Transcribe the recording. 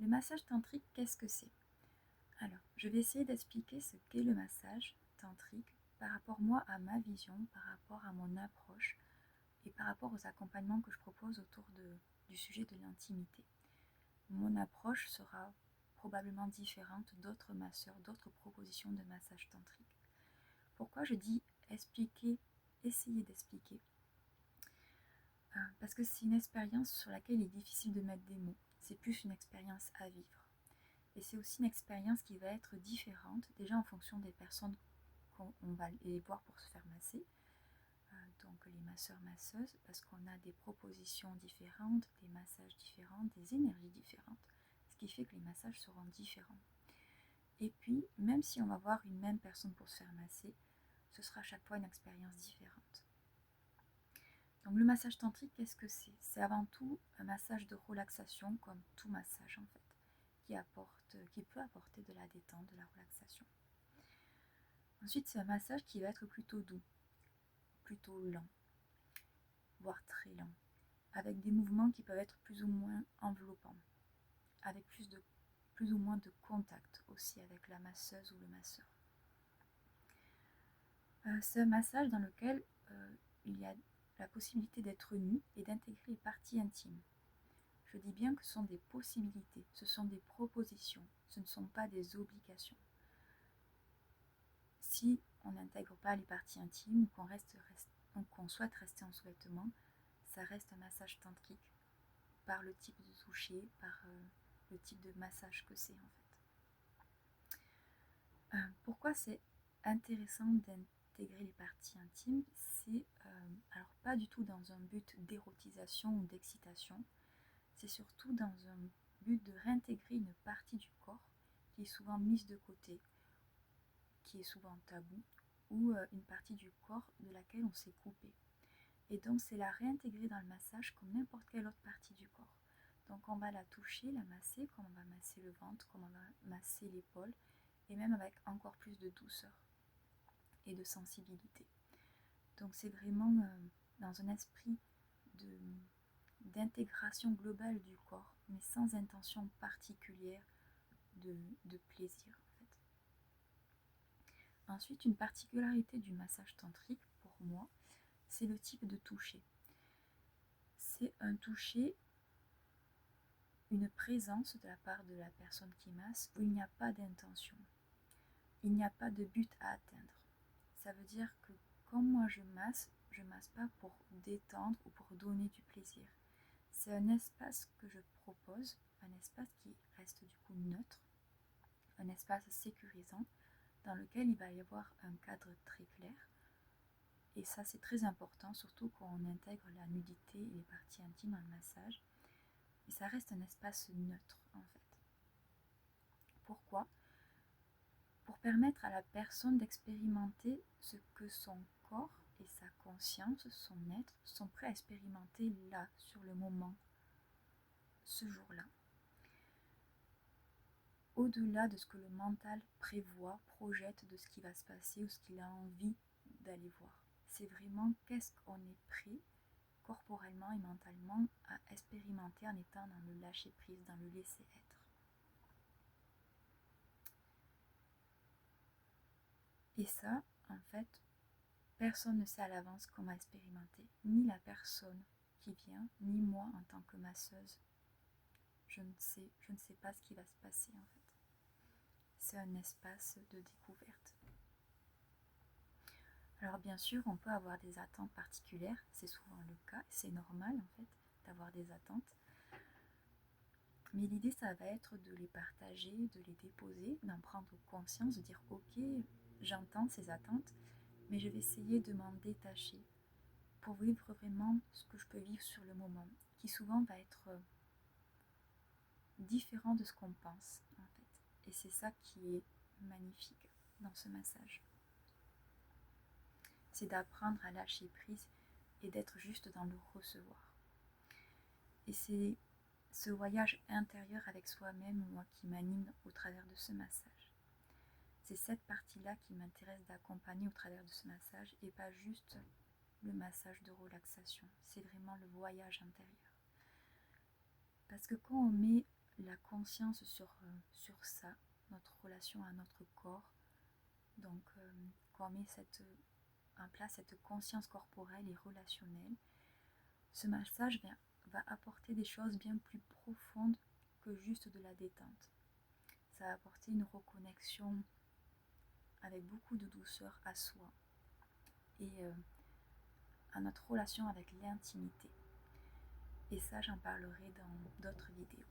Le massage tantrique, qu'est-ce que c'est? Alors, je vais essayer d'expliquer ce qu'est le massage tantrique par rapport, moi, à ma vision, par rapport à mon approche et par rapport aux accompagnements que je propose autour du sujet de l'intimité. Mon approche sera probablement différente d'autres masseurs, d'autres propositions de massage tantrique. Pourquoi je dis expliquer, essayer d'expliquer? Parce que c'est une expérience sur laquelle il est difficile de mettre des mots. C'est plus une expérience à vivre. Et c'est aussi une expérience qui va être différente, déjà en fonction des personnes qu'on va les voir pour se faire masser, donc les masseurs-masseuses, parce qu'on a des propositions différentes, des massages différents, des énergies différentes, ce qui fait que les massages seront différents. Et puis, même si on va voir une même personne pour se faire masser, ce sera à chaque fois une expérience différente. Donc le massage tantrique, qu'est-ce que c'est? C'est avant tout un massage de relaxation, comme tout massage en fait, qui peut apporter de la détente, de la relaxation. Ensuite, c'est un massage qui va être plutôt doux, plutôt lent, voire très lent, avec des mouvements qui peuvent être plus ou moins enveloppants, avec plus ou moins de contact aussi avec la masseuse ou le masseur. C'est un massage dans lequel il y a la possibilité d'être nu et d'intégrer les parties intimes. Je dis bien que ce sont des possibilités, ce sont des propositions, ce ne sont pas des obligations. Si on n'intègre pas les parties intimes ou qu'on souhaite rester en sous-vêtements, ça reste un massage tantrique par le type de toucher, par le type de massage que c'est en fait. Pourquoi c'est intéressant d'intégrer les parties intimes? C'est alors pas du tout dans un but d'érotisation ou d'excitation, c'est surtout dans un but de réintégrer une partie du corps qui est souvent mise de côté, qui est souvent tabou, ou une partie du corps de laquelle on s'est coupé. Et donc c'est la réintégrer dans le massage comme n'importe quelle autre partie du corps. Donc on va la toucher, la masser, comme on va masser le ventre, comme on va masser l'épaule, et même avec encore plus de douceur et de sensibilité. Donc c'est vraiment dans un esprit d'intégration globale du corps, mais sans intention particulière de plaisir en fait. Ensuite, une particularité du massage tantrique, pour moi, c'est le type de toucher. C'est un toucher, une présence de la part de la personne qui masse où il n'y a pas d'intention. Il n'y a pas de but à atteindre. Ça veut dire que quand moi je masse pas pour détendre ou pour donner du plaisir. C'est un espace que je propose, un espace qui reste du coup neutre, un espace sécurisant dans lequel il va y avoir un cadre très clair. Et ça c'est très important, surtout quand on intègre la nudité et les parties intimes dans le massage. Et ça reste un espace neutre en fait. Pourquoi? Pour permettre à la personne d'expérimenter ce que son corps et sa conscience, son être, sont prêts à expérimenter là, sur le moment, ce jour-là. Au-delà de ce que le mental prévoit, projette de ce qui va se passer ou ce qu'il a envie d'aller voir. C'est vraiment qu'est-ce qu'on est prêt, corporellement et mentalement, à expérimenter en étant dans le lâcher-prise, dans le laisser-être. Et ça, en fait, personne ne sait à l'avance comment expérimenter, ni la personne qui vient, ni moi en tant que masseuse. Je ne sais pas ce qui va se passer en fait. C'est un espace de découverte. Alors bien sûr, on peut avoir des attentes particulières, c'est souvent le cas, c'est normal en fait d'avoir des attentes. Mais l'idée, ça va être de les partager, de les déposer, d'en prendre conscience, de dire ok, j'entends ces attentes, mais je vais essayer de m'en détacher pour vivre vraiment ce que je peux vivre sur le moment, qui souvent va être différent de ce qu'on pense en fait. Et c'est ça qui est magnifique dans ce massage. C'est d'apprendre à lâcher prise et d'être juste dans le recevoir. Et c'est ce voyage intérieur avec soi-même, moi, qui m'anime au travers de ce massage. C'est cette partie-là qui m'intéresse d'accompagner au travers de ce massage et pas juste le massage de relaxation. C'est vraiment le voyage intérieur. Parce que quand on met la conscience sur ça, notre relation à notre corps. Donc, quand on met en place cette conscience corporelle et relationnelle, ce massage va apporter des choses bien plus profondes que juste de la détente. Ça va apporter une reconnexion avec beaucoup de douceur à soi et à notre relation avec l'intimité. Et ça, j'en parlerai dans d'autres vidéos.